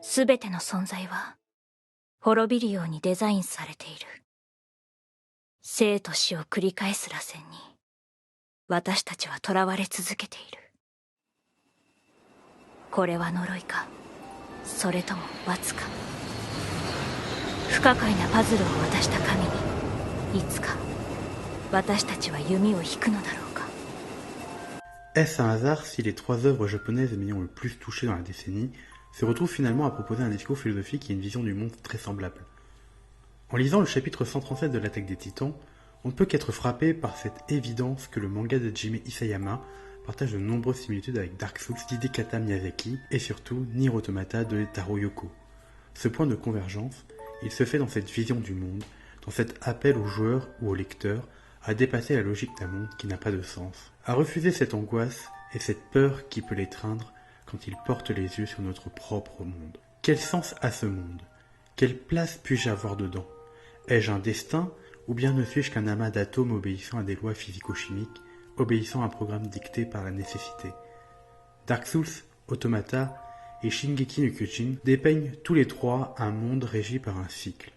すべての存在は滅びるようにデザインされている。生と死を繰り返す螺旋に私たちは囚われ続けている。これは呪いか、それとも罰か。不可解なパズルを渡した神にいつか私たちは弓を引くのだろうか。Est-ce un hasard si les 3 œuvres japonaises m'ayant le plus touché dans la décennie se retrouvent finalement à proposer un discours philosophique et une vision du monde très semblable? En lisant le chapitre 137 de l'Attaque des Titans, on ne peut qu'être frappé par cette évidence que le manga d'Hajime Isayama partage de nombreuses similitudes avec Dark Souls d'Hidekata Miyazaki et surtout Nier Automata de Taro Yoko. Ce point de convergence, il se fait dans cette vision du monde, dans cet appel aux joueurs ou aux lecteurs à dépasser la logique d'un monde qui n'a pas de sens, à refuser cette angoisse et cette peur qui peut l'étreindre quand il porte les yeux sur notre propre monde. Quel sens a ce monde? Quelle place puis-je avoir dedans? Ai-je un destin, ou bien ne suis-je qu'un amas d'atomes obéissant à des lois physico-chimiques, obéissant à un programme dicté par la nécessité? Dark Souls, Automata et Shingeki no Kyojin dépeignent tous les trois un monde régi par un cycle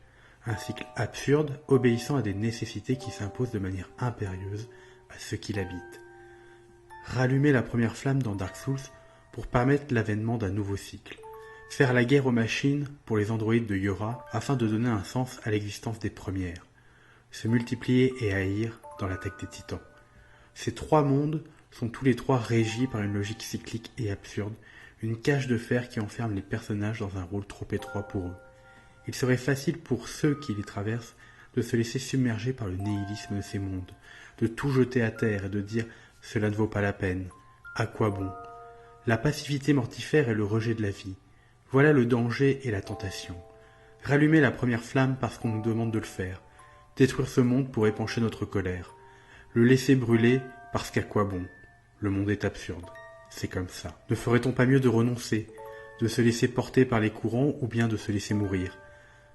absurde, obéissant à des nécessités qui s'imposent de manière impérieuse à ceux qui l'habitent. Rallumer la première flamme dans Dark Souls pour permettre l'avènement d'un nouveau cycle. Faire la guerre aux machines pour les androïdes de Yora afin de donner un sens à l'existence des premières. Se multiplier et haïr dans l'Attaque des Titans. Ces trois mondes sont tous les trois régis par une logique cyclique et absurde, une cage de fer qui enferme les personnages dans un rôle trop étroit pour eux. Il serait facile pour ceux qui les traversent de se laisser submerger par le nihilisme de ces mondes, de tout jeter à terre et de dire « cela ne vaut pas la peine, à quoi bon ?» La passivité mortifère est le rejet de la vie. Voilà le danger et la tentation. Rallumer la première flamme parce qu'on nous demande de le faire. Détruire ce monde pour épancher notre colère. Le laisser brûler parce qu'à quoi bon? Le monde est absurde. C'est comme ça. Ne ferait-on pas mieux de renoncer, de se laisser porter par les courants ou bien de se laisser mourir?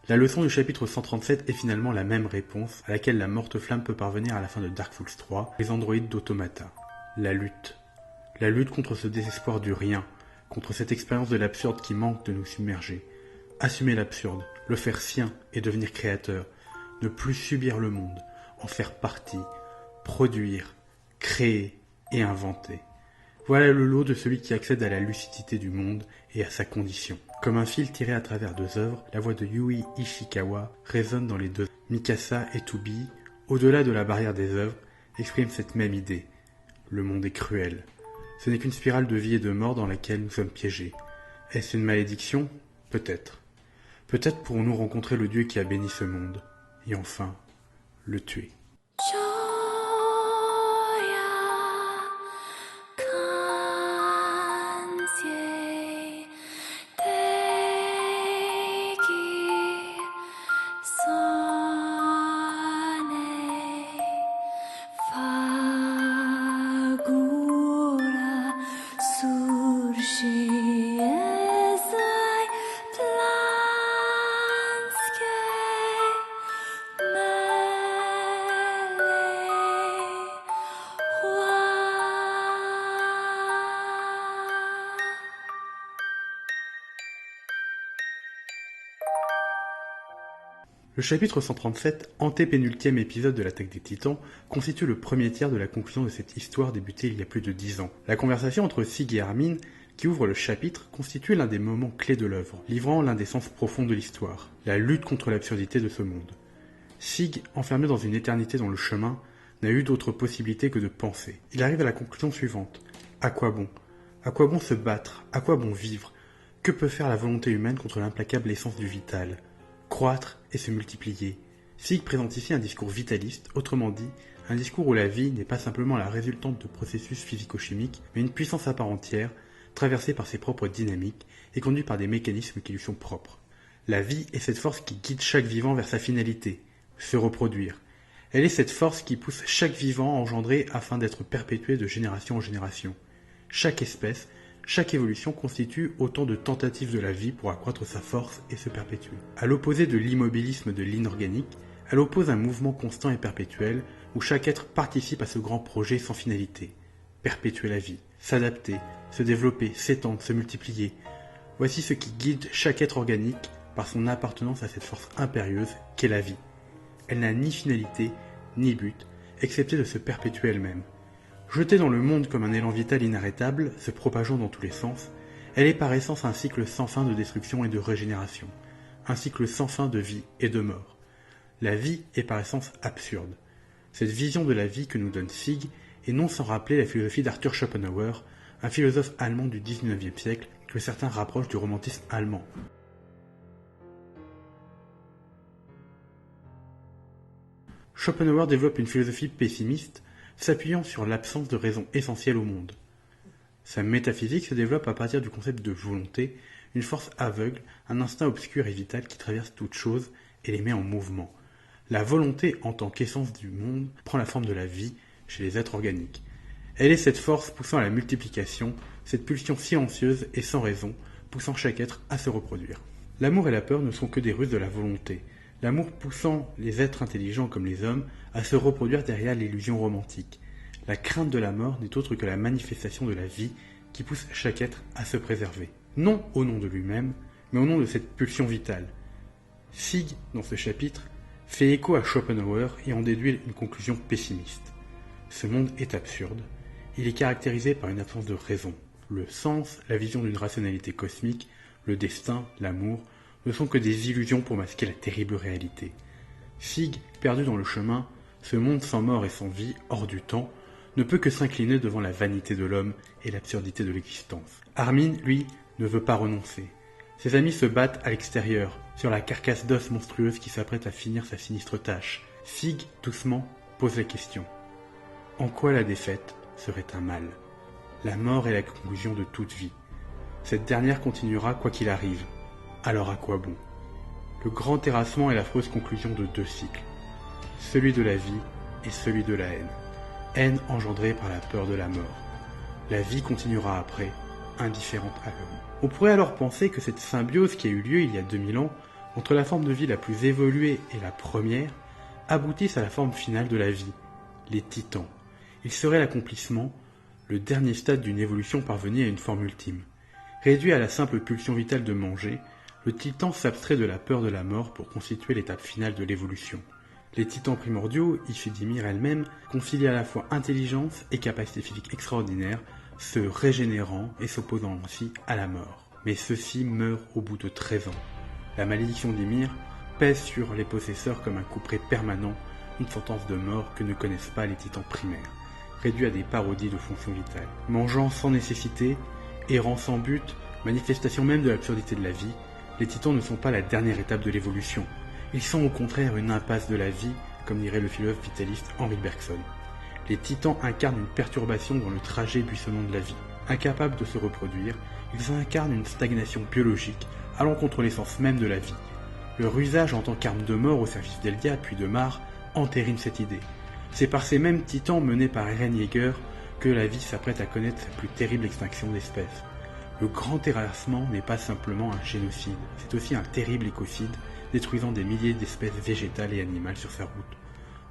La leçon du chapitre 137 est finalement la même réponse à laquelle la morte flamme peut parvenir à la fin de Dark Souls 3, les androïdes d'Automata. La lutte. La lutte contre ce désespoir du rien, contre cette expérience de l'absurde qui manque de nous submerger. Assumer l'absurde, le faire sien et devenir créateur. Ne plus subir le monde, en faire partie, produire, créer et inventer. Voilà le lot de celui qui accède à la lucidité du monde et à sa condition. Comme un fil tiré à travers deux œuvres, la voix de Yui Ishikawa résonne dans les deux. Mikasa et To Be, au-delà de la barrière des œuvres, expriment cette même idée. Le monde est cruel. Ce n'est qu'une spirale de vie et de mort dans laquelle nous sommes piégés. Est-ce une malédiction? Peut-être. Peut-être pourrons-nous rencontrer le Dieu qui a béni ce monde. Et enfin, le tuer. Le chapitre 137, antépénultième épisode de l'Attaque des Titans, constitue le premier tiers de la conclusion de cette histoire débutée il y a plus de 10 ans. La conversation entre Sig et Armin, qui ouvre le chapitre, constitue l'un des moments clés de l'œuvre, livrant l'un des sens profonds de l'histoire, la lutte contre l'absurdité de ce monde. Sig, enfermé dans une éternité dans le chemin, n'a eu d'autre possibilité que de penser. Il arrive à la conclusion suivante. À quoi bon? À quoi bon se battre? À quoi bon vivre? Que peut faire la volonté humaine contre l'implacable essence du vital? Croître et se multiplier. Sig présente ici un discours vitaliste, autrement dit, un discours où la vie n'est pas simplement la résultante de processus physico-chimiques, mais une puissance à part entière, traversée par ses propres dynamiques et conduite par des mécanismes qui lui sont propres. La vie est cette force qui guide chaque vivant vers sa finalité, se reproduire. Elle est cette force qui pousse chaque vivant à engendrer afin d'être perpétué de génération en génération. Chaque espèce, chaque évolution constitue autant de tentatives de la vie pour accroître sa force et se perpétuer. À l'opposé de l'immobilisme de l'inorganique, elle oppose un mouvement constant et perpétuel où chaque être participe à ce grand projet sans finalité. Perpétuer la vie, s'adapter, se développer, s'étendre, se multiplier. Voici ce qui guide chaque être organique par son appartenance à cette force impérieuse qu'est la vie. Elle n'a ni finalité, ni but, excepté de se perpétuer elle-même. Jetée dans le monde comme un élan vital inarrêtable, se propageant dans tous les sens, elle est par essence un cycle sans fin de destruction et de régénération, un cycle sans fin de vie et de mort. La vie est par essence absurde. Cette vision de la vie que nous donne Sigg est non sans rappeler la philosophie d'Arthur Schopenhauer, un philosophe allemand du XIXe siècle que certains rapprochent du romantisme allemand. Schopenhauer développe une philosophie pessimiste, s'appuyant sur l'absence de raison essentielle au monde. Sa métaphysique se développe à partir du concept de volonté, une force aveugle, un instinct obscur et vital qui traverse toute chose et les met en mouvement. La volonté, en tant qu'essence du monde, prend la forme de la vie chez les êtres organiques. Elle est cette force poussant à la multiplication, cette pulsion silencieuse et sans raison, poussant chaque être à se reproduire. L'amour et la peur ne sont que des ruses de la volonté, l'amour poussant les êtres intelligents comme les hommes à se reproduire derrière l'illusion romantique. La crainte de la mort n'est autre que la manifestation de la vie qui pousse chaque être à se préserver. Non au nom de lui-même, mais au nom de cette pulsion vitale. Sigg, dans ce chapitre, fait écho à Schopenhauer et en déduit une conclusion pessimiste. Ce monde est absurde. Il est caractérisé par une absence de raison. Le sens, la vision d'une rationalité cosmique, le destin, l'amour, ne sont que des illusions pour masquer la terrible réalité. Sigg, perdu dans le chemin, ce monde sans mort et sans vie, hors du temps, ne peut que s'incliner devant la vanité de l'homme et l'absurdité de l'existence. Armin, lui, ne veut pas renoncer. Ses amis se battent à l'extérieur, sur la carcasse d'os monstrueuse qui s'apprête à finir sa sinistre tâche. Sigg, doucement, pose la question. En quoi la défaite serait un mal? La mort est la conclusion de toute vie. Cette dernière continuera quoi qu'il arrive. Alors à quoi bon? Le grand terrassement est l'affreuse conclusion de deux cycles. Celui de la vie et celui de la haine. Haine engendrée par la peur de la mort. La vie continuera après, indifférente à l'homme. On pourrait alors penser que cette symbiose qui a eu lieu il y a 2000 ans entre la forme de vie la plus évoluée et la première aboutisse à la forme finale de la vie, les titans. Il serait l'accomplissement, le dernier stade d'une évolution parvenue à une forme ultime. Réduit à la simple pulsion vitale de manger, le titan s'abstrait de la peur de la mort pour constituer l'étape finale de l'évolution. Les titans primordiaux, issus d'Ymir elle-même, concilient à la fois intelligence et capacité physique extraordinaire, se régénérant et s'opposant ainsi à la mort. Mais ceux-ci meurent au bout de 13 ans. La malédiction d'Ymir pèse sur les possesseurs comme un couperet permanent, une sentence de mort que ne connaissent pas les titans primaires, réduits à des parodies de fonctions vitales. Mangeant sans nécessité, errant sans but, manifestation même de l'absurdité de la vie, les titans ne sont pas la dernière étape de l'évolution. Ils sont au contraire une impasse de la vie, comme dirait le philosophe vitaliste Henri Bergson. Les titans incarnent une perturbation dans le trajet buissonnant de la vie. Incapables de se reproduire, ils incarnent une stagnation biologique allant contre l'essence même de la vie. Leur usage en tant qu'arme de mort au service d'Eldia puis de Mar entérine cette idée. C'est par ces mêmes titans menés par Eren Yeager que la vie s'apprête à connaître sa plus terrible extinction d'espèces. Le grand terrassement n'est pas simplement un génocide, c'est aussi un terrible écocide détruisant des milliers d'espèces végétales et animales sur sa route.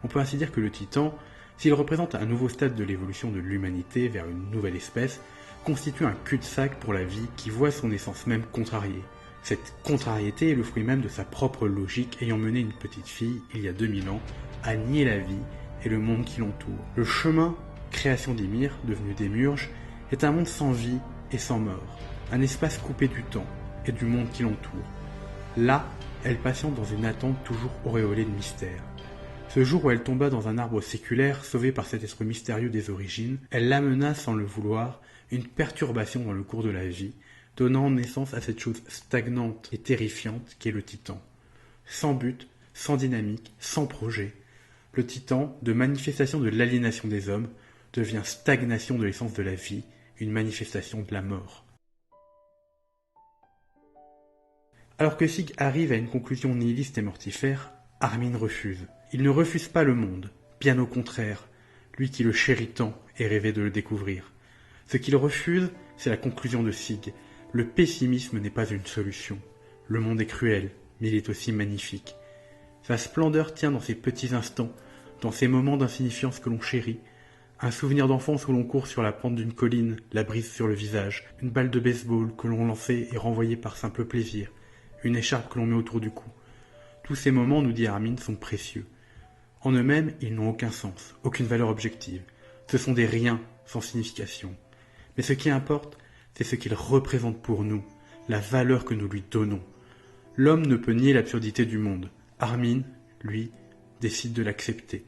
On peut ainsi dire que le titan, s'il représente un nouveau stade de l'évolution de l'humanité vers une nouvelle espèce, constitue un cul-de-sac pour la vie qui voit son essence même contrariée. Cette contrariété est le fruit même de sa propre logique ayant mené une petite fille, il y a 2000 ans, à nier la vie et le monde qui l'entoure. Le chemin, création d'Ymir, devenu Démiurge, est un monde sans vie et sans mort, un espace coupé du temps et du monde qui l'entoure. Là, elle patiente dans une attente toujours auréolée de mystère. Ce jour où elle tomba dans un arbre séculaire, sauvée par cet être mystérieux des origines, elle l'amena sans le vouloir, une perturbation dans le cours de la vie, donnant naissance à cette chose stagnante et terrifiante qu'est le titan. Sans but, sans dynamique, sans projet, le titan, de manifestation de l'aliénation des hommes, devient stagnation de l'essence de la vie, une manifestation de la mort. Alors que Sigg arrive à une conclusion nihiliste et mortifère, Armin refuse. Il ne refuse pas le monde, bien au contraire, lui qui le chérit tant et rêvait de le découvrir. Ce qu'il refuse, c'est la conclusion de Sigg. Le pessimisme n'est pas une solution. Le monde est cruel, mais il est aussi magnifique. Sa splendeur tient dans ces petits instants, dans ces moments d'insignifiance que l'on chérit, Un souvenir d'enfance où l'on court sur la pente d'une colline, la brise sur le visage, une balle de baseball que l'on lançait et renvoyait par simple plaisir, une écharpe que l'on met autour du cou. Tous ces moments, nous dit Armin, sont précieux. En eux-mêmes, ils n'ont aucun sens, aucune valeur objective. Ce sont des riens sans signification. Mais ce qui importe, c'est ce qu'ils représentent pour nous, la valeur que nous lui donnons. L'homme ne peut nier l'absurdité du monde. Armin, lui, décide de l'accepter.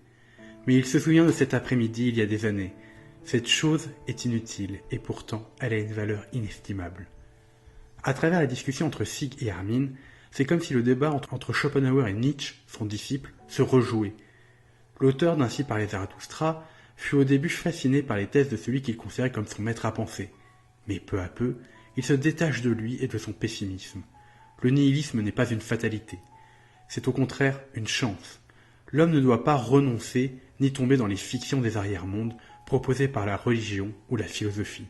Mais il se souvient de cet après-midi il y a des années. Cette chose est inutile, et pourtant elle a une valeur inestimable. À travers la discussion entre Sig et Armin, c'est comme si le débat entre Schopenhauer et Nietzsche, son disciple, se rejouait. L'auteur d'Ainsi parlait Zarathustra fut au début fasciné par les thèses de celui qu'il considérait comme son maître à penser. Mais peu à peu, il se détache de lui et de son pessimisme. Le nihilisme n'est pas une fatalité. C'est au contraire une chance. L'homme ne doit pas renoncer ni tomber dans les fictions des arrière-mondes proposées par la religion ou la philosophie.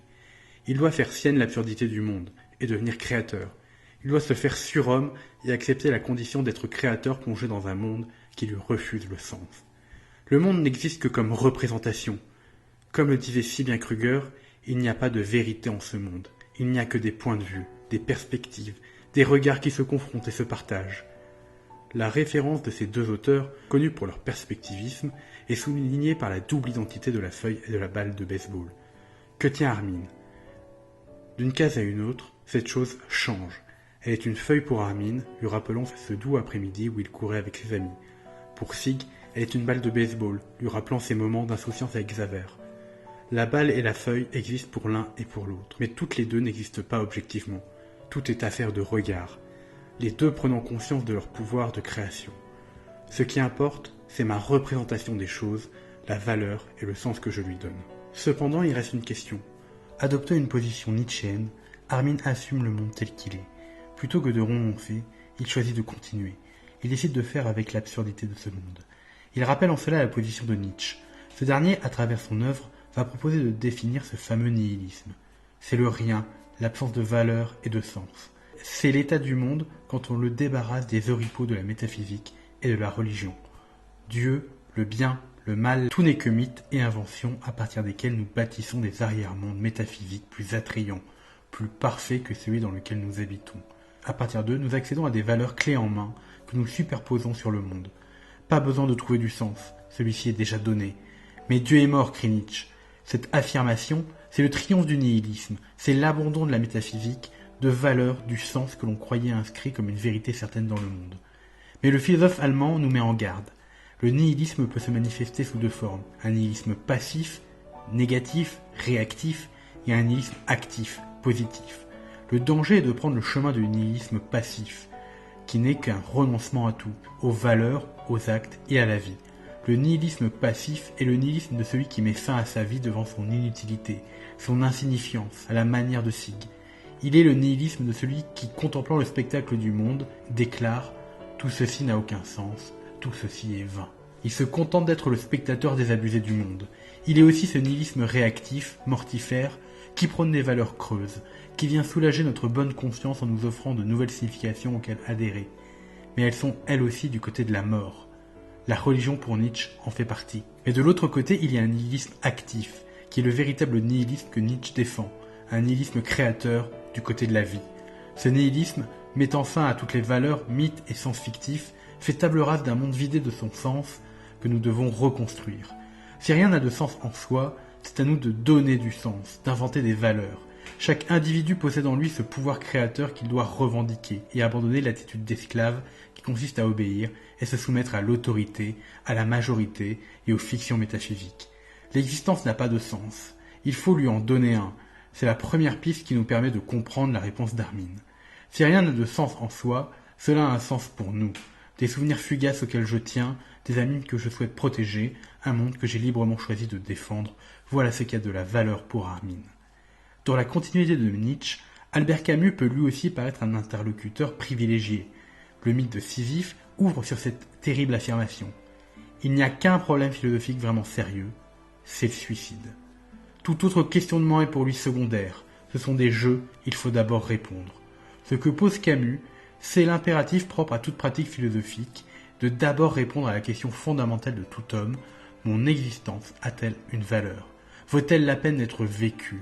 Il doit faire sienne l'absurdité du monde et devenir créateur. Il doit se faire surhomme et accepter la condition d'être créateur plongé dans un monde qui lui refuse le sens. Le monde n'existe que comme représentation. Comme le disait si bien Kruger, il n'y a pas de vérité en ce monde. Il n'y a que des points de vue, des perspectives, des regards qui se confrontent et se partagent. La référence de ces deux auteurs, connus pour leur perspectivisme, est soulignée par la double identité de la feuille et de la balle de baseball. Que tient Armin ? D'une case à une autre, cette chose change. Elle est une feuille pour Armin, lui rappelant ce doux après-midi où il courait avec ses amis. Pour Sig, elle est une balle de baseball, lui rappelant ses moments d'insouciance avec Xaver. La balle et la feuille existent pour l'un et pour l'autre, mais toutes les deux n'existent pas objectivement. Tout est affaire de regard, les deux prenant conscience de leur pouvoir de création. Ce qui importe, c'est ma représentation des choses, la valeur et le sens que je lui donne. Cependant, il reste une question. Adoptant une position nietzschéenne, Armin assume le monde tel qu'il est. Plutôt que de renoncer, il choisit de continuer. Il décide de faire avec l'absurdité de ce monde. Il rappelle en cela la position de Nietzsche. Ce dernier, à travers son œuvre, va proposer de définir ce fameux nihilisme. C'est le rien, l'absence de valeur et de sens. C'est l'état du monde quand on le débarrasse des oripeaux de la métaphysique et de la religion. Dieu, le bien, le mal, tout n'est que mythe et invention à partir desquels nous bâtissons des arrière-mondes métaphysiques plus attrayants, plus parfaits que celui dans lequel nous habitons. À partir d'eux, nous accédons à des valeurs clés en main que nous superposons sur le monde. Pas besoin de trouver du sens, celui-ci est déjà donné. Mais Dieu est mort, crie Nietzsche. Cette affirmation, c'est le triomphe du nihilisme, c'est l'abandon de la métaphysique, de valeur, du sens que l'on croyait inscrit comme une vérité certaine dans le monde. Mais le philosophe allemand nous met en garde. Le nihilisme peut se manifester sous deux formes. Un nihilisme passif, négatif, réactif, et un nihilisme actif, positif. Le danger est de prendre le chemin du nihilisme passif, qui n'est qu'un renoncement à tout, aux valeurs, aux actes et à la vie. Le nihilisme passif est le nihilisme de celui qui met fin à sa vie devant son inutilité, son insignifiance, à la manière de Sig. Il est le nihilisme de celui qui, contemplant le spectacle du monde, déclare « Tout ceci n'a aucun sens, tout ceci est vain ». Il se contente d'être le spectateur désabusé du monde. Il est aussi ce nihilisme réactif, mortifère, qui prône des valeurs creuses, qui vient soulager notre bonne conscience en nous offrant de nouvelles significations auxquelles adhérer. Mais elles sont elles aussi du côté de la mort. La religion pour Nietzsche en fait partie. Mais de l'autre côté, il y a un nihilisme actif, qui est le véritable nihilisme que Nietzsche défend, un nihilisme créateur du côté de la vie. Ce nihilisme, mettant fin à toutes les valeurs, mythes et sens fictifs, fait table rase d'un monde vidé de son sens que nous devons reconstruire. Si rien n'a de sens en soi, c'est à nous de donner du sens, d'inventer des valeurs. Chaque individu possède en lui ce pouvoir créateur qu'il doit revendiquer et abandonner l'attitude d'esclave qui consiste à obéir et se soumettre à l'autorité, à la majorité et aux fictions métaphysiques. L'existence n'a pas de sens. Il faut lui en donner un. C'est la première piste qui nous permet de comprendre la réponse d'Armin. Si rien n'a de sens en soi, cela a un sens pour nous. Des souvenirs fugaces auxquels je tiens, des amis que je souhaite protéger, un monde que j'ai librement choisi de défendre, voilà ce qu'il y a de la valeur pour Armin. Dans la continuité de Nietzsche, Albert Camus peut lui aussi paraître un interlocuteur privilégié. Le mythe de Sisyphe ouvre sur cette terrible affirmation. Il n'y a qu'un problème philosophique vraiment sérieux, c'est le suicide. Tout autre questionnement est pour lui secondaire. Ce sont des jeux, il faut d'abord répondre. Ce que pose Camus, c'est l'impératif propre à toute pratique philosophique de d'abord répondre à la question fondamentale de tout homme, Mon existence a-t-elle une valeur? Vaut-elle la peine d'être vécue?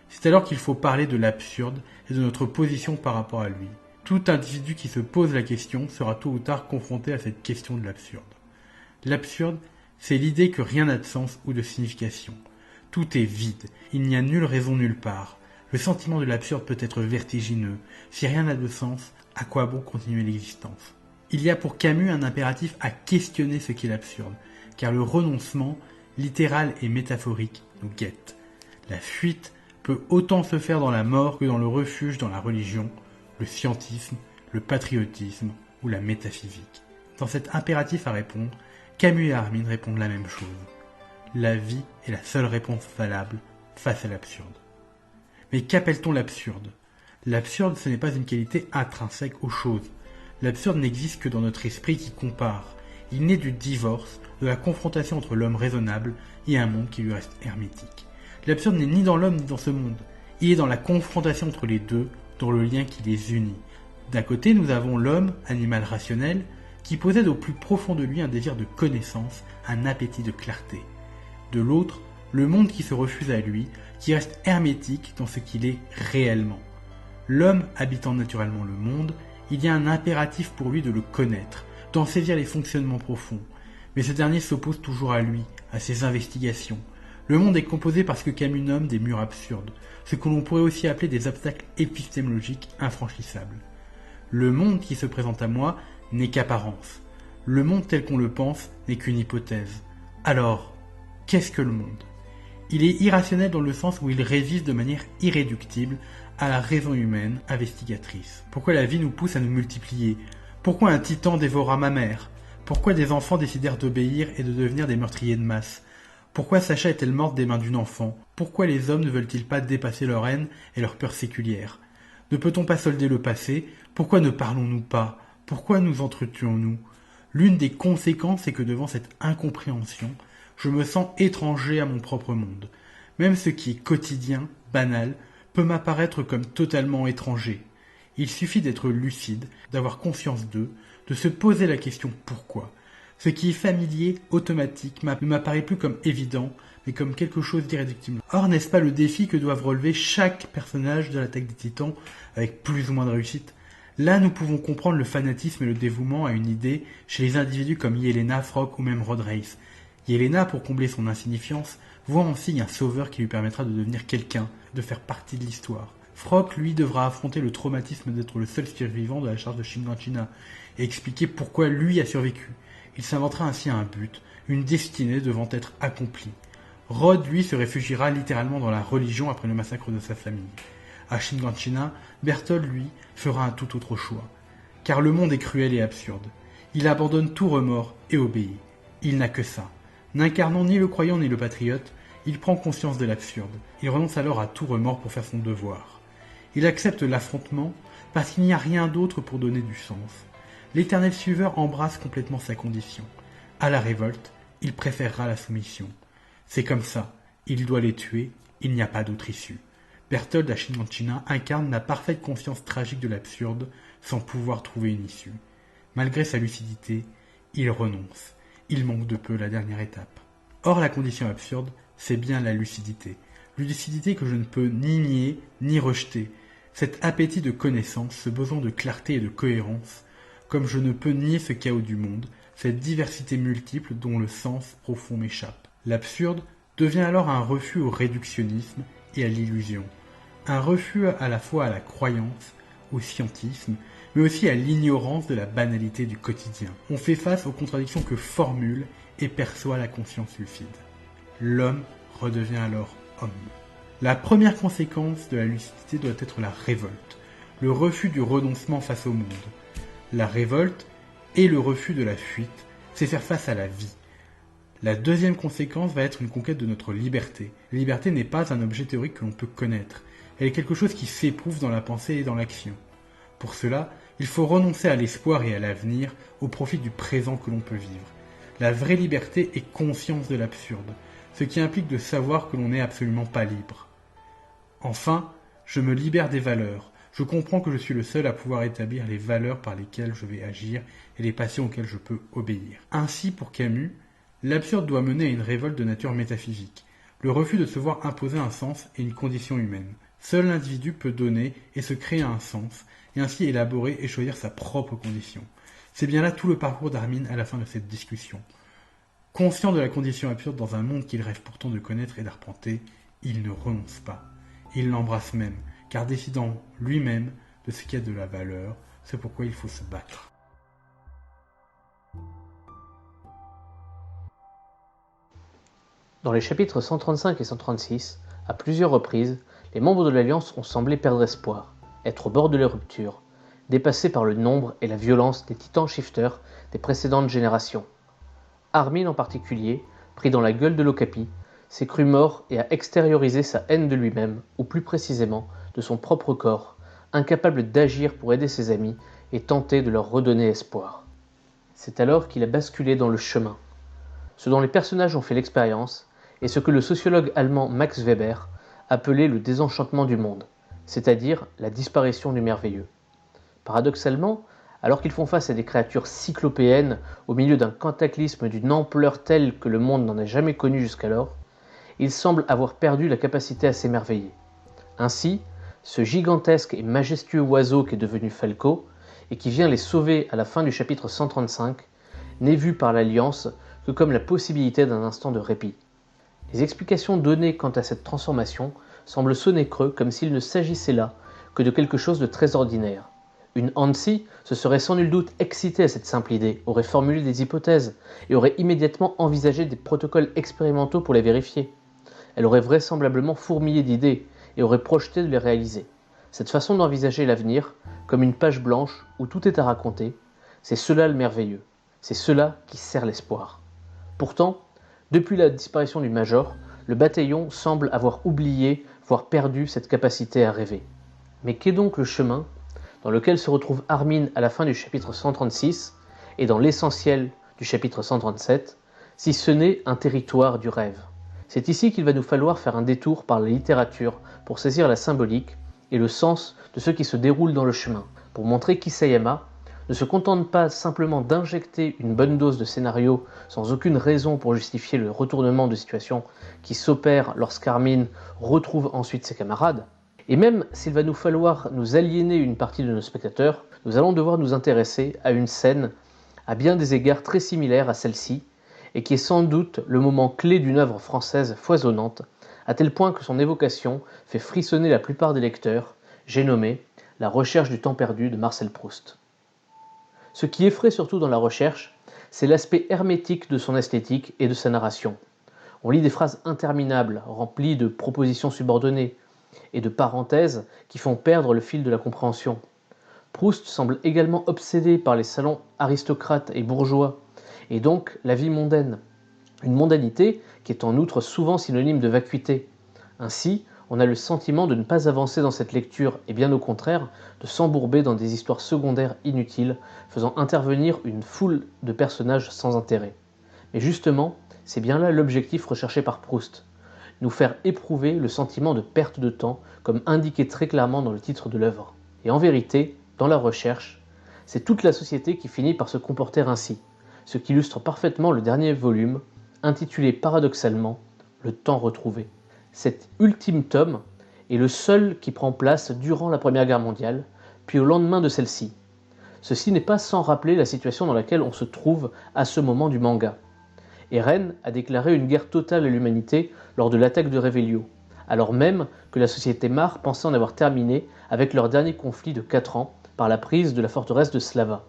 C'est alors qu'il faut parler de l'absurde et de notre position par rapport à lui. Tout individu qui se pose la question sera tôt ou tard confronté à cette question de l'absurde. L'absurde, c'est l'idée que rien n'a de sens ou de signification. Tout est vide, il n'y a nulle raison nulle part. Le sentiment de l'absurde peut être vertigineux. Si rien n'a de sens, à quoi bon continuer l'existence? Il y a pour Camus un impératif à questionner ce qu'est l'absurde, car le renoncement, littéral et métaphorique, nous guette. La fuite peut autant se faire dans la mort que dans le refuge dans la religion, le scientisme, le patriotisme ou la métaphysique. Dans cet impératif à répondre, Camus et Armin répondent la même chose. La vie est la seule réponse valable face à l'absurde. Mais qu'appelle-t-on l'absurde? L'absurde, ce n'est pas une qualité intrinsèque aux choses. L'absurde n'existe que dans notre esprit qui compare. Il naît du divorce, de la confrontation entre l'homme raisonnable et un monde qui lui reste hermétique. L'absurde n'est ni dans l'homme ni dans ce monde. Il est dans la confrontation entre les deux, dans le lien qui les unit. D'un côté, nous avons l'homme, animal rationnel, qui possède au plus profond de lui un désir de connaissance, un appétit de clarté. De l'autre, le monde qui se refuse à lui, qui reste hermétique dans ce qu'il est réellement. L'homme habitant naturellement le monde, il y a un impératif pour lui de le connaître, d'en saisir les fonctionnements profonds. Mais ce dernier s'oppose toujours à lui, à ses investigations. Le monde est composé par ce que Camus nomme des murs absurdes, ce que l'on pourrait aussi appeler des obstacles épistémologiques infranchissables. Le monde qui se présente à moi n'est qu'apparence. Le monde tel qu'on le pense n'est qu'une hypothèse. Alors, qu'est-ce que le monde? Il est irrationnel dans le sens où il résiste de manière irréductible à la raison humaine investigatrice. Pourquoi la vie nous pousse à nous multiplier? Pourquoi un titan dévora ma mère? Pourquoi des enfants décidèrent d'obéir et de devenir des meurtriers de masse? Pourquoi Sacha est-elle morte des mains d'une enfant? Pourquoi les hommes ne veulent-ils pas dépasser leur haine et leur peur séculière? Ne peut-on pas solder le passé? Pourquoi ne parlons-nous pas? Pourquoi nous entretuons-nous? L'une des conséquences est que devant cette incompréhension, je me sens étranger à mon propre monde. Même ce qui est quotidien, banal, peut m'apparaître comme totalement étranger. Il suffit d'être lucide, d'avoir conscience d'eux, de se poser la question pourquoi. Ce qui est familier, automatique, ne m'apparaît plus comme évident, mais comme quelque chose d'irréductible. Or, n'est-ce pas le défi que doivent relever chaque personnage de l'attaque des Titans, avec plus ou moins de réussite? Là, nous pouvons comprendre le fanatisme et le dévouement à une idée chez les individus comme Yelena, Frock ou même Rod Reiss. Yelena, pour combler son insignifiance, voit en signe un sauveur qui lui permettra de devenir quelqu'un, de faire partie de l'histoire. Frock, lui, devra affronter le traumatisme d'être le seul survivant de la charge de Shinganshina et expliquer pourquoi lui a survécu. Il s'inventera ainsi un but, une destinée devant être accomplie. Rod, lui, se réfugiera littéralement dans la religion après le massacre de sa famille. À Shinganshina, Berthold, lui, fera un tout autre choix. Car le monde est cruel et absurde. Il abandonne tout remords et obéit. Il n'a que ça. N'incarnant ni le croyant ni le patriote, il prend conscience de l'absurde. Il renonce alors à tout remords pour faire son devoir. Il accepte l'affrontement parce qu'il n'y a rien d'autre pour donner du sens. L'éternel suiveur embrasse complètement sa condition. À la révolte, il préférera la soumission. C'est comme ça. Il doit les tuer. Il n'y a pas d'autre issue. Berthold à Shinganshina incarne la parfaite conscience tragique de l'absurde sans pouvoir trouver une issue. Malgré sa lucidité, il renonce. Il manque de peu la dernière étape. Or, la condition absurde, c'est bien la lucidité. Lucidité que je ne peux ni nier, ni rejeter. Cet appétit de connaissance, ce besoin de clarté et de cohérence, comme je ne peux nier ce chaos du monde, cette diversité multiple dont le sens profond m'échappe. L'absurde devient alors un refus au réductionnisme et à l'illusion. Un refus à la fois à la croyance, au scientisme, mais aussi à l'ignorance de la banalité du quotidien. On fait face aux contradictions que formule et perçoit la conscience lucide. L'homme redevient alors homme. La première conséquence de la lucidité doit être la révolte, le refus du renoncement face au monde. La révolte et le refus de la fuite, c'est faire face à la vie. La deuxième conséquence va être une conquête de notre liberté. La liberté n'est pas un objet théorique que l'on peut connaître. Elle est quelque chose qui s'éprouve dans la pensée et dans l'action. Pour cela, il faut renoncer à l'espoir et à l'avenir au profit du présent que l'on peut vivre. La vraie liberté est conscience de l'absurde, ce qui implique de savoir que l'on n'est absolument pas libre. Enfin, je me libère des valeurs. Je comprends que je suis le seul à pouvoir établir les valeurs par lesquelles je vais agir et les passions auxquelles je peux obéir. Ainsi, pour Camus, L'absurde doit mener à une révolte de nature métaphysique, le refus de se voir imposer un sens et une condition humaine. Seul l'individu peut donner et se créer un sens, et ainsi élaborer et choisir sa propre condition. C'est bien là tout le parcours d'Armin à la fin de cette discussion. Conscient de la condition absurde dans un monde qu'il rêve pourtant de connaître et d'arpenter, il ne renonce pas. Il l'embrasse même, car décidant lui-même de ce qui a de la valeur, c'est pourquoi il faut se battre. Dans les chapitres 135 et 136, à plusieurs reprises, les membres de l'Alliance ont semblé perdre espoir, être au bord de la rupture, dépassés par le nombre et la violence des titans shifters des précédentes générations. Armin en particulier, pris dans la gueule de l'Okapi, s'est cru mort et a extériorisé sa haine de lui-même, ou plus précisément de son propre corps, incapable d'agir pour aider ses amis et tenter de leur redonner espoir. C'est alors qu'il a basculé dans le chemin. Ce dont les personnages ont fait l'expérience est ce que le sociologue allemand Max Weber appelait le désenchantement du monde, c'est-à-dire la disparition du merveilleux. Paradoxalement, alors qu'ils font face à des créatures cyclopéennes au milieu d'un cataclysme d'une ampleur telle que le monde n'en a jamais connu jusqu'alors, ils semblent avoir perdu la capacité à s'émerveiller. Ainsi, ce gigantesque et majestueux oiseau qui est devenu Falco, et qui vient les sauver à la fin du chapitre 135, n'est vu par l'Alliance que comme la possibilité d'un instant de répit. Les explications données quant à cette transformation semblent sonner creux, comme s'il ne s'agissait là que de quelque chose de très ordinaire. Une Hansi se serait sans nul doute excitée à cette simple idée, aurait formulé des hypothèses et aurait immédiatement envisagé des protocoles expérimentaux pour les vérifier. Elle aurait vraisemblablement fourmillé d'idées et aurait projeté de les réaliser. Cette façon d'envisager l'avenir, comme une page blanche où tout est à raconter, c'est cela le merveilleux, c'est cela qui sert l'espoir. Pourtant, depuis la disparition du Major, le bataillon semble avoir oublié, voire perdu cette capacité à rêver. Mais qu'est donc le chemin dans lequel se retrouve Armin à la fin du chapitre 136 et dans l'essentiel du chapitre 137, si ce n'est un territoire du rêve? C'est ici qu'il va nous falloir faire un détour par la littérature pour saisir la symbolique et le sens de ce qui se déroule dans le chemin, pour montrer qu'Isayama ne se contente pas simplement d'injecter une bonne dose de scénario sans aucune raison pour justifier le retournement de situation qui s'opère lorsqu'Armin retrouve ensuite ses camarades, et même s'il va nous falloir nous aliéner une partie de nos spectateurs, nous allons devoir nous intéresser à une scène à bien des égards très similaire à celle-ci, et qui est sans doute le moment clé d'une œuvre française foisonnante, à tel point que son évocation fait frissonner la plupart des lecteurs, j'ai nommé « La recherche du temps perdu » de Marcel Proust. Ce qui effraie surtout dans La Recherche, c'est l'aspect hermétique de son esthétique et de sa narration. On lit des phrases interminables, remplies de propositions subordonnées et de parenthèses qui font perdre le fil de la compréhension. Proust semble également obsédé par les salons aristocrates et bourgeois, et donc la vie mondaine. Une mondanité qui est en outre souvent synonyme de vacuité. Ainsi, on a le sentiment de ne pas avancer dans cette lecture, et bien au contraire, de s'embourber dans des histoires secondaires inutiles, faisant intervenir une foule de personnages sans intérêt. Mais justement, c'est bien là l'objectif recherché par Proust, nous faire éprouver le sentiment de perte de temps, comme indiqué très clairement dans le titre de l'œuvre. Et en vérité, dans La Recherche, c'est toute la société qui finit par se comporter ainsi, ce qui illustre parfaitement le dernier volume, intitulé paradoxalement « Le temps retrouvé ». Cet ultime tome est le seul qui prend place durant la Première Guerre mondiale, puis au lendemain de celle-ci. Ceci n'est pas sans rappeler la situation dans laquelle on se trouve à ce moment du manga. Eren a déclaré une guerre totale à l'humanité lors de l'attaque de Revelio, alors même que la société Mar pensait en avoir terminé avec leur dernier conflit de 4 ans par la prise de la forteresse de Slava.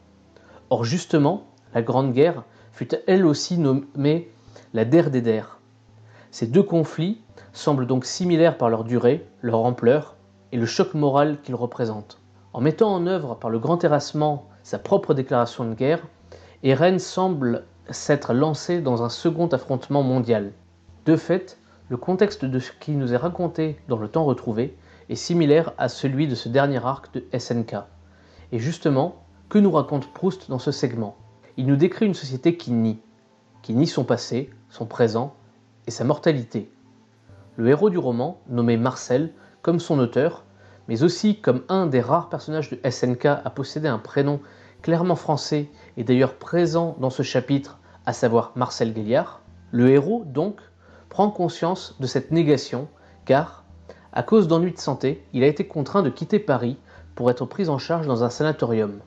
Or justement, la Grande Guerre fut elle aussi nommée la Der des Der. Ces deux conflits semblent donc similaires par leur durée, leur ampleur et le choc moral qu'ils représentent. En mettant en œuvre par le grand terrassement sa propre déclaration de guerre, Eren semble s'être lancé dans un second affrontement mondial. De fait, le contexte de ce qui nous est raconté dans Le Temps retrouvé est similaire à celui de ce dernier arc de SNK. Et justement, que nous raconte Proust dans ce segment? Il nous décrit une société qui nie son passé, son présent et sa mortalité. Le héros du roman, nommé Marcel, comme son auteur, mais aussi comme un des rares personnages de SNK à posséder un prénom clairement français et d'ailleurs présent dans ce chapitre à savoir Marcel Guelliard. Le héros, donc, prend conscience de cette négation, car, à cause d'ennuis de santé, il a été contraint de quitter Paris pour être pris en charge dans un sanatorium.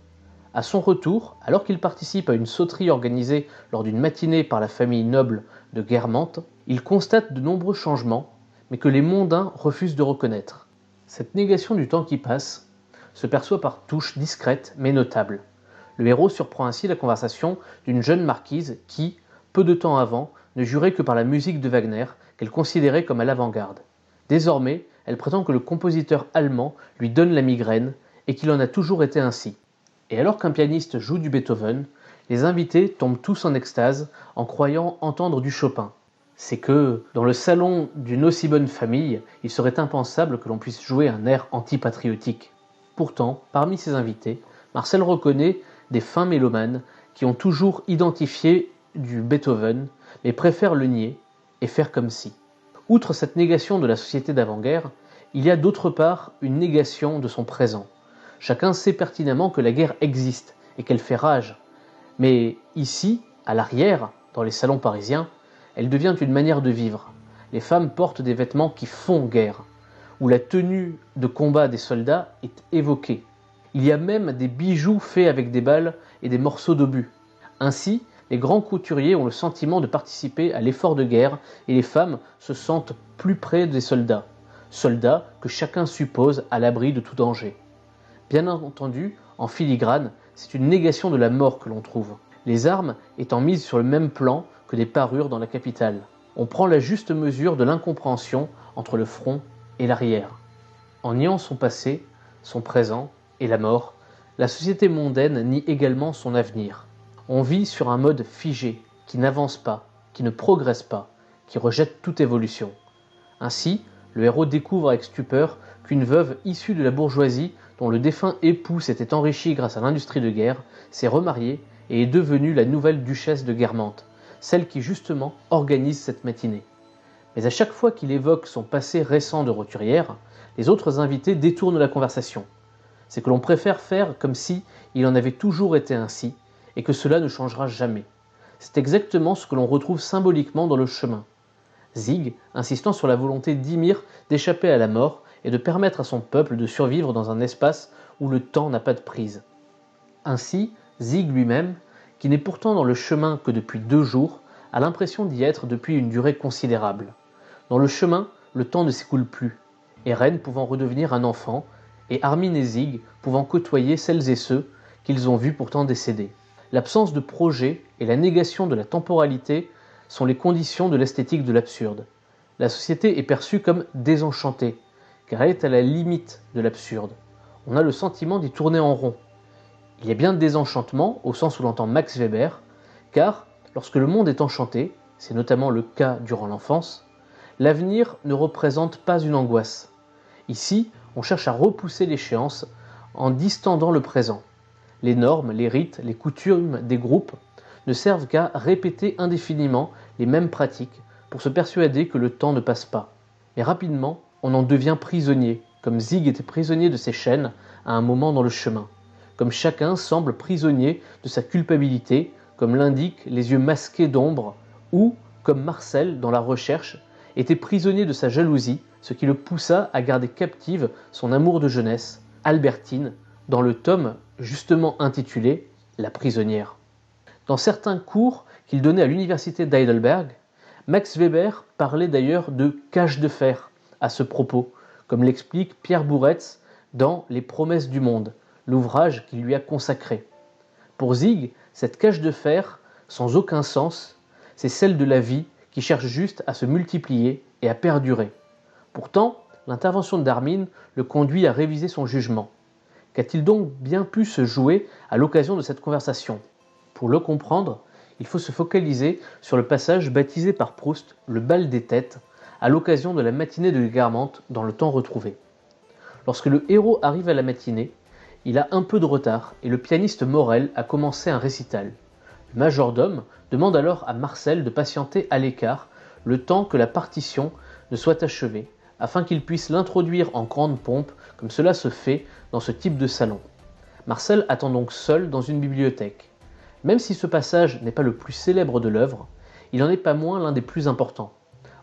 À son retour, alors qu'il participe à une sauterie organisée lors d'une matinée par la famille noble de Guermantes, il constate de nombreux changements, mais que les mondains refusent de reconnaître. Cette négation du temps qui passe se perçoit par touches discrètes mais notables. Le héros surprend ainsi la conversation d'une jeune marquise qui, peu de temps avant, ne jurait que par la musique de Wagner, qu'elle considérait comme à l'avant-garde. Désormais, elle prétend que le compositeur allemand lui donne la migraine et qu'il en a toujours été ainsi. Et alors qu'un pianiste joue du Beethoven, les invités tombent tous en extase en croyant entendre du Chopin. C'est que, dans le salon d'une aussi bonne famille, il serait impensable que l'on puisse jouer un air antipatriotique. Pourtant, parmi ces invités, Marcel reconnaît des fins mélomanes qui ont toujours identifié du Beethoven, mais préfèrent le nier et faire comme si. Outre cette négation de la société d'avant-guerre, il y a d'autre part une négation de son présent. Chacun sait pertinemment que la guerre existe et qu'elle fait rage. Mais ici, à l'arrière, dans les salons parisiens, elle devient une manière de vivre. Les femmes portent des vêtements qui font guerre, où la tenue de combat des soldats est évoquée. Il y a même des bijoux faits avec des balles et des morceaux d'obus. Ainsi, les grands couturiers ont le sentiment de participer à l'effort de guerre et les femmes se sentent plus près des soldats. Soldats que chacun suppose à l'abri de tout danger. Bien entendu, en filigrane, c'est une négation de la mort que l'on trouve. Les armes étant mises sur le même plan que des parures dans la capitale. On prend la juste mesure de l'incompréhension entre le front et l'arrière. En niant son passé, son présent et la mort, la société mondaine nie également son avenir. On vit sur un mode figé, qui n'avance pas, qui ne progresse pas, qui rejette toute évolution. Ainsi, le héros découvre avec stupeur qu'une veuve issue de la bourgeoisie, dont le défunt époux s'était enrichi grâce à l'industrie de guerre, s'est remariée et est devenue la nouvelle duchesse de Guermantes, celle qui justement organise cette matinée. Mais à chaque fois qu'il évoque son passé récent de roturière, les autres invités détournent la conversation. C'est que l'on préfère faire comme si il en avait toujours été ainsi, et que cela ne changera jamais. C'est exactement ce que l'on retrouve symboliquement dans le chemin. Sieg, insistant sur la volonté d'Ymir d'échapper à la mort et de permettre à son peuple de survivre dans un espace où le temps n'a pas de prise. Ainsi, Sieg lui-même, qui n'est pourtant dans le chemin que depuis 2 jours, a l'impression d'y être depuis une durée considérable. Dans le chemin, le temps ne s'écoule plus, Eren pouvant redevenir un enfant, et Armin et Sieg pouvant côtoyer celles et ceux qu'ils ont vus pourtant décéder. L'absence de projet et la négation de la temporalité sont les conditions de l'esthétique de l'absurde. La société est perçue comme désenchantée, car elle est à la limite de l'absurde. On a le sentiment d'y tourner en rond. Il y a bien désenchantement, au sens où l'entend Max Weber, car lorsque le monde est enchanté, c'est notamment le cas durant l'enfance, l'avenir ne représente pas une angoisse. Ici, on cherche à repousser l'échéance en distendant le présent. Les normes, les rites, les coutumes des groupes ne servent qu'à répéter indéfiniment les mêmes pratiques pour se persuader que le temps ne passe pas. Mais rapidement, on en devient prisonnier, comme Sieg était prisonnier de ses chaînes à un moment dans le chemin. Comme chacun semble prisonnier de sa culpabilité, comme l'indiquent les yeux masqués d'ombre, ou, comme Marcel dans La Recherche, était prisonnier de sa jalousie, ce qui le poussa à garder captive son amour de jeunesse, Albertine, dans le tome justement intitulé « La prisonnière ». Dans certains cours qu'il donnait à l'université d'Heidelberg, Max Weber parlait d'ailleurs de « cage de fer » à ce propos, comme l'explique Pierre Bouretz dans Les promesses du monde, l'ouvrage qu'il lui a consacré. Pour Sieg, cette cage de fer, sans aucun sens, c'est celle de la vie qui cherche juste à se multiplier et à perdurer. Pourtant, l'intervention d'Armin le conduit à réviser son jugement. Qu'a-t-il donc bien pu se jouer à l'occasion de cette conversation ? Pour le comprendre, il faut se focaliser sur le passage baptisé par Proust « le bal des têtes » à l'occasion de la matinée de Guermantes dans le temps retrouvé. Lorsque le héros arrive à la matinée, il a un peu de retard et le pianiste Morel a commencé un récital. Le majordome demande alors à Marcel de patienter à l'écart le temps que la partition ne soit achevée, afin qu'il puisse l'introduire en grande pompe comme cela se fait dans ce type de salon. Marcel attend donc seul dans une bibliothèque. Même si ce passage n'est pas le plus célèbre de l'œuvre, il n'en est pas moins l'un des plus importants.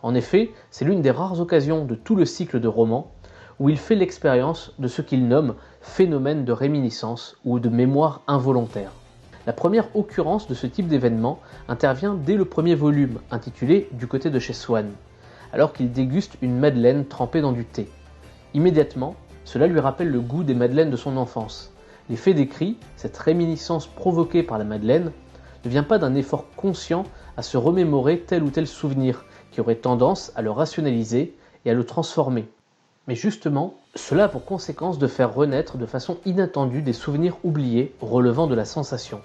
En effet, c'est l'une des rares occasions de tout le cycle de romans où il fait l'expérience de ce qu'il nomme phénomène de réminiscence ou de mémoire involontaire. La première occurrence de ce type d'événement intervient dès le premier volume, intitulé Du côté de chez Swann, alors qu'il déguste une madeleine trempée dans du thé. Immédiatement, cela lui rappelle le goût des madeleines de son enfance. L'effet décrit, cette réminiscence provoquée par la madeleine, ne vient pas d'un effort conscient à se remémorer tel ou tel souvenir qui aurait tendance à le rationaliser et à le transformer. Mais justement, cela a pour conséquence de faire renaître de façon inattendue des souvenirs oubliés relevant de la sensation.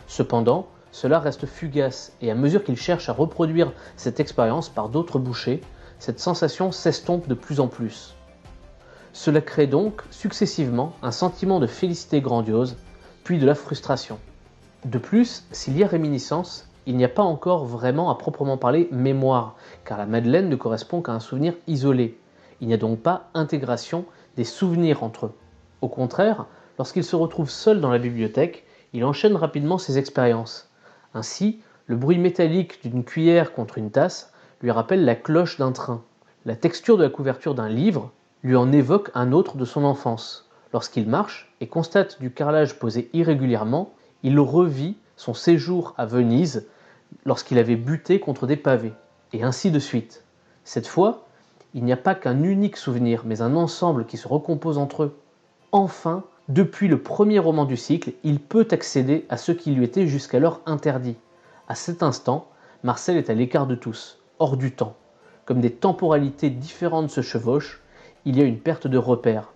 Cependant, cela reste fugace et à mesure qu'il cherche à reproduire cette expérience par d'autres bouchées, cette sensation s'estompe de plus en plus. Cela crée donc successivement un sentiment de félicité grandiose, puis de la frustration. De plus, s'il y a réminiscence, il n'y a pas encore vraiment à proprement parler mémoire, car la madeleine ne correspond qu'à un souvenir isolé. Il n'y a donc pas intégration des souvenirs entre eux. Au contraire, lorsqu'il se retrouve seul dans la bibliothèque, il enchaîne rapidement ses expériences. Ainsi, le bruit métallique d'une cuillère contre une tasse lui rappelle la cloche d'un train. La texture de la couverture d'un livre lui en évoque un autre de son enfance. Lorsqu'il marche et constate du carrelage posé irrégulièrement, il revit son séjour à Venise lorsqu'il avait buté contre des pavés, et ainsi de suite. Cette fois, il n'y a pas qu'un unique souvenir, mais un ensemble qui se recompose entre eux. Enfin, depuis le premier roman du cycle, il peut accéder à ce qui lui était jusqu'alors interdit. À cet instant, Marcel est à l'écart de tous, hors du temps. Comme des temporalités différentes se chevauchent, il y a une perte de repère.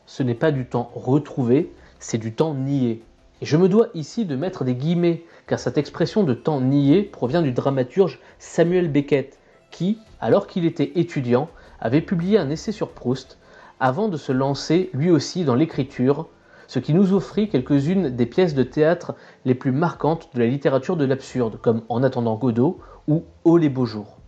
Ce n'est pas du temps retrouvé, c'est du temps nié. Et je me dois ici de mettre des guillemets, car cette expression de temps nié provient du dramaturge Samuel Beckett, qui, alors qu'il était étudiant, avait publié un essai sur Proust, avant de se lancer lui aussi dans l'écriture, ce qui nous offrit quelques-unes des pièces de théâtre les plus marquantes de la littérature de l'absurde, comme En attendant Godot ou Oh les beaux jours.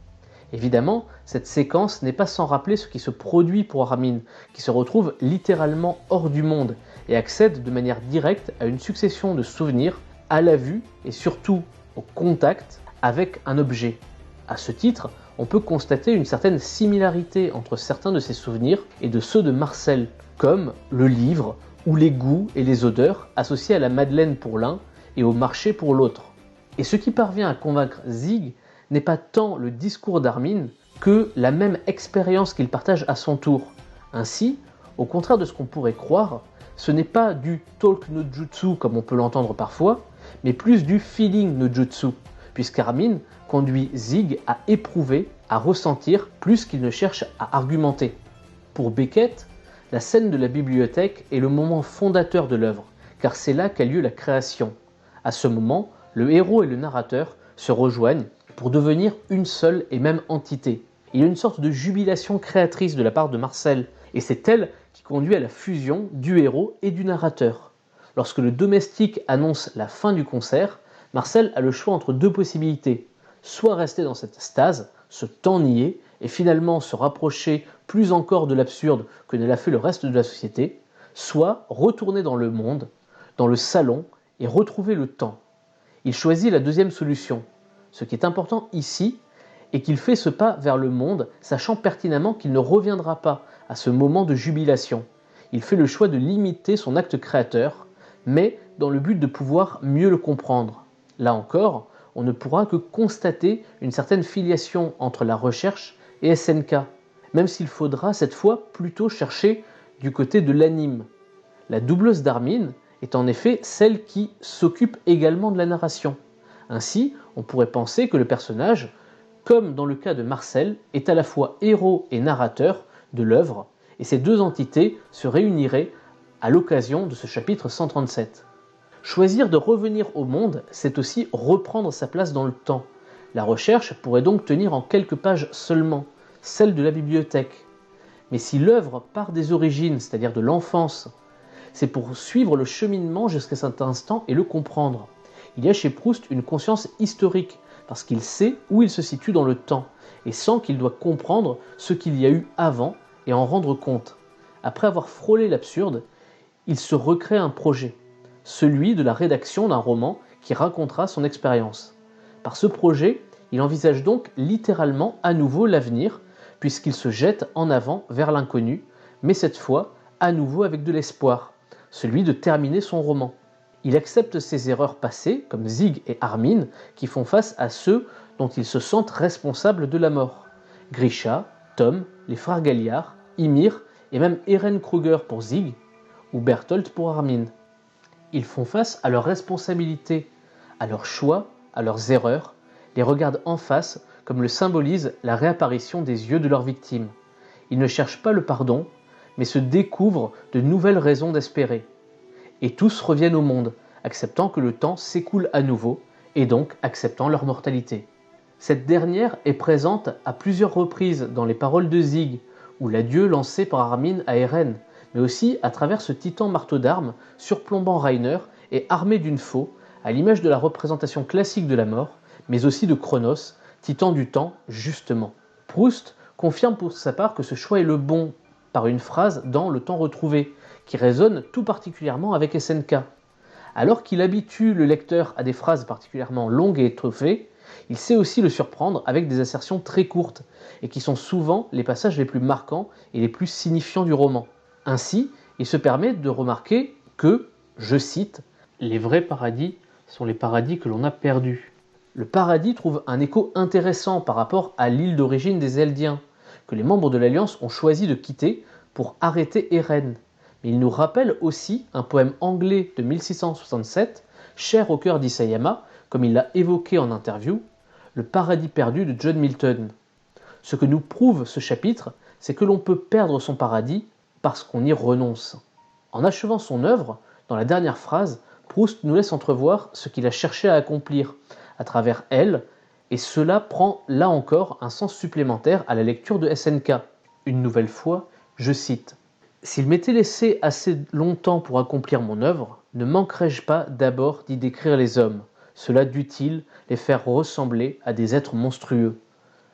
Évidemment, cette séquence n'est pas sans rappeler ce qui se produit pour Armin, qui se retrouve littéralement hors du monde et accède de manière directe à une succession de souvenirs à la vue et surtout au contact avec un objet. À ce titre, on peut constater une certaine similarité entre certains de ces souvenirs et de ceux de Marcel, comme le livre ou les goûts et les odeurs associés à la madeleine pour l'un et au marché pour l'autre. Et ce qui parvient à convaincre Zieg n'est pas tant le discours d'Armin que la même expérience qu'il partage à son tour. Ainsi, au contraire de ce qu'on pourrait croire, ce n'est pas du talk no jutsu comme on peut l'entendre parfois, mais plus du feeling no jutsu, puisqu'Armin conduit Zieg à éprouver, à ressentir, plus qu'il ne cherche à argumenter. Pour Beckett, la scène de la bibliothèque est le moment fondateur de l'œuvre, car c'est là qu'a lieu la création. À ce moment, le héros et le narrateur se rejoignent pour devenir une seule et même entité. Il y a une sorte de jubilation créatrice de la part de Marcel, et c'est elle qui conduit à la fusion du héros et du narrateur. Lorsque le domestique annonce la fin du concert, Marcel a le choix entre deux possibilités. Soit rester dans cette stase, se temps nier, et finalement se rapprocher plus encore de l'absurde que ne l'a fait le reste de la société, soit retourner dans le monde, dans le salon, et retrouver le temps. Il choisit la deuxième solution. Ce qui est important ici est qu'il fait ce pas vers le monde, sachant pertinemment qu'il ne reviendra pas à ce moment de jubilation. Il fait le choix de limiter son acte créateur, mais dans le but de pouvoir mieux le comprendre. Là encore, on ne pourra que constater une certaine filiation entre la recherche et SNK, même s'il faudra cette fois plutôt chercher du côté de l'anime. La doubleuse d'Armin est en effet celle qui s'occupe également de la narration. Ainsi, on pourrait penser que le personnage, comme dans le cas de Marcel, est à la fois héros et narrateur de l'œuvre, et ces deux entités se réuniraient à l'occasion de ce chapitre 137. Choisir de revenir au monde, c'est aussi reprendre sa place dans le temps. La recherche pourrait donc tenir en quelques pages seulement, celle de la bibliothèque. Mais si l'œuvre part des origines, c'est-à-dire de l'enfance, c'est pour suivre le cheminement jusqu'à cet instant et le comprendre. Il y a chez Proust une conscience historique, parce qu'il sait où il se situe dans le temps, et sent qu'il doit comprendre ce qu'il y a eu avant et en rendre compte. Après avoir frôlé l'absurde, il se recrée un projet, celui de la rédaction d'un roman qui racontera son expérience. Par ce projet, il envisage donc littéralement à nouveau l'avenir, puisqu'il se jette en avant vers l'inconnu, mais cette fois à nouveau avec de l'espoir, celui de terminer son roman. Il accepte ses erreurs passées, comme Zig et Armin, qui font face à ceux dont ils se sentent responsables de la mort. Grisha, Tom, les frères Galliard, Ymir et même Eren Kruger pour Zig, ou Bertholdt pour Armin. Ils font face à leurs responsabilités, à leurs choix, à leurs erreurs, les regardent en face comme le symbolise la réapparition des yeux de leurs victimes. Ils ne cherchent pas le pardon, mais se découvrent de nouvelles raisons d'espérer. Et tous reviennent au monde, acceptant que le temps s'écoule à nouveau, et donc acceptant leur mortalité. Cette dernière est présente à plusieurs reprises dans les paroles de Zig, ou l'adieu lancé par Armin à Eren, mais aussi à travers ce titan marteau d'armes surplombant Reiner et armé d'une faux, à l'image de la représentation classique de la mort, mais aussi de Chronos, titan du temps, justement. Proust confirme pour sa part que ce choix est le bon, par une phrase dans Le Temps retrouvé, qui résonne tout particulièrement avec SNK. Alors qu'il habitue le lecteur à des phrases particulièrement longues et étoffées, il sait aussi le surprendre avec des assertions très courtes, et qui sont souvent les passages les plus marquants et les plus signifiants du roman. Ainsi, il se permet de remarquer que, je cite, « Les vrais paradis sont les paradis que l'on a perdus ». Le paradis trouve un écho intéressant par rapport à l'île d'origine des Eldiens, que les membres de l'Alliance ont choisi de quitter pour arrêter Eren. Mais il nous rappelle aussi un poème anglais de 1667, cher au cœur d'Isayama, comme il l'a évoqué en interview, Le paradis perdu de John Milton. Ce que nous prouve ce chapitre, c'est que l'on peut perdre son paradis parce qu'on y renonce. En achevant son œuvre, dans la dernière phrase, Proust nous laisse entrevoir ce qu'il a cherché à accomplir à travers elle, et cela prend là encore un sens supplémentaire à la lecture de SNK. Une nouvelle fois, je cite « S'il m'était laissé assez longtemps pour accomplir mon œuvre, ne manquerais-je pas d'abord d'y décrire les hommes, cela dût-il les faire ressembler à des êtres monstrueux,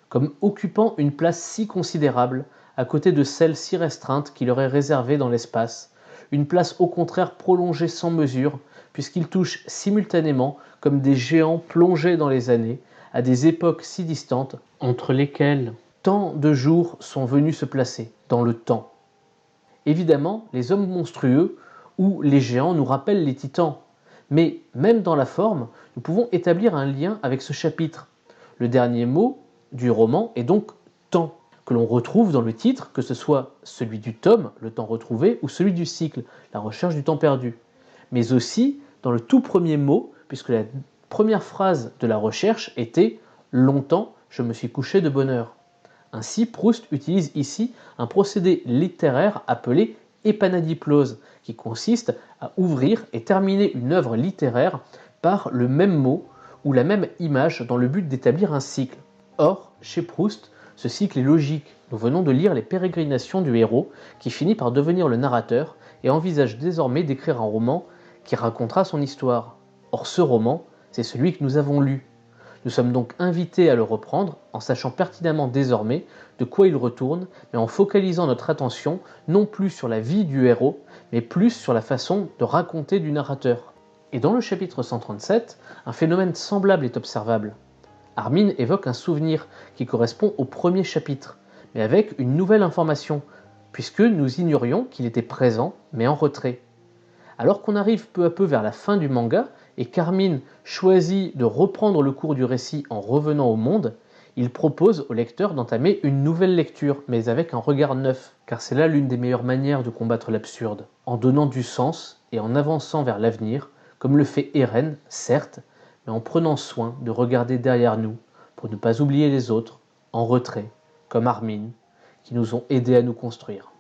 comme occupant une place si considérable à côté de celle si restreinte qui leur est réservée dans l'espace, une place au contraire prolongée sans mesure, puisqu'ils touchent simultanément comme des géants plongés dans les années, à des époques si distantes, entre lesquelles tant de jours sont venus se placer dans le temps. » Évidemment, les hommes monstrueux ou les géants nous rappellent les titans, mais même dans la forme, nous pouvons établir un lien avec ce chapitre. Le dernier mot du roman est donc « temps », que l'on retrouve dans le titre, que ce soit celui du tome, le temps retrouvé, ou celui du cycle, la recherche du temps perdu. Mais aussi dans le tout premier mot, puisque la première phrase de la recherche était « Longtemps, je me suis couché de bonne heure ». Ainsi, Proust utilise ici un procédé littéraire appelé épanadiplose, qui consiste à ouvrir et terminer une œuvre littéraire par le même mot ou la même image dans le but d'établir un cycle. Or, chez Proust, ce cycle est logique. Nous venons de lire les pérégrinations du héros, qui finit par devenir le narrateur et envisage désormais d'écrire un roman qui racontera son histoire. Or, ce roman, c'est celui que nous avons lu. Nous sommes donc invités à le reprendre en sachant pertinemment désormais de quoi il retourne, mais en focalisant notre attention non plus sur la vie du héros, mais plus sur la façon de raconter du narrateur. Et dans le chapitre 137, un phénomène semblable est observable. Armin évoque un souvenir qui correspond au premier chapitre, mais avec une nouvelle information, puisque nous ignorions qu'il était présent, mais en retrait. Alors qu'on arrive peu à peu vers la fin du manga, et qu'Armin choisit de reprendre le cours du récit en revenant au monde, il propose au lecteur d'entamer une nouvelle lecture, mais avec un regard neuf, car c'est là l'une des meilleures manières de combattre l'absurde, en donnant du sens et en avançant vers l'avenir, comme le fait Eren, certes, mais en prenant soin de regarder derrière nous, pour ne pas oublier les autres, en retrait, comme Armin, qui nous ont aidés à nous construire.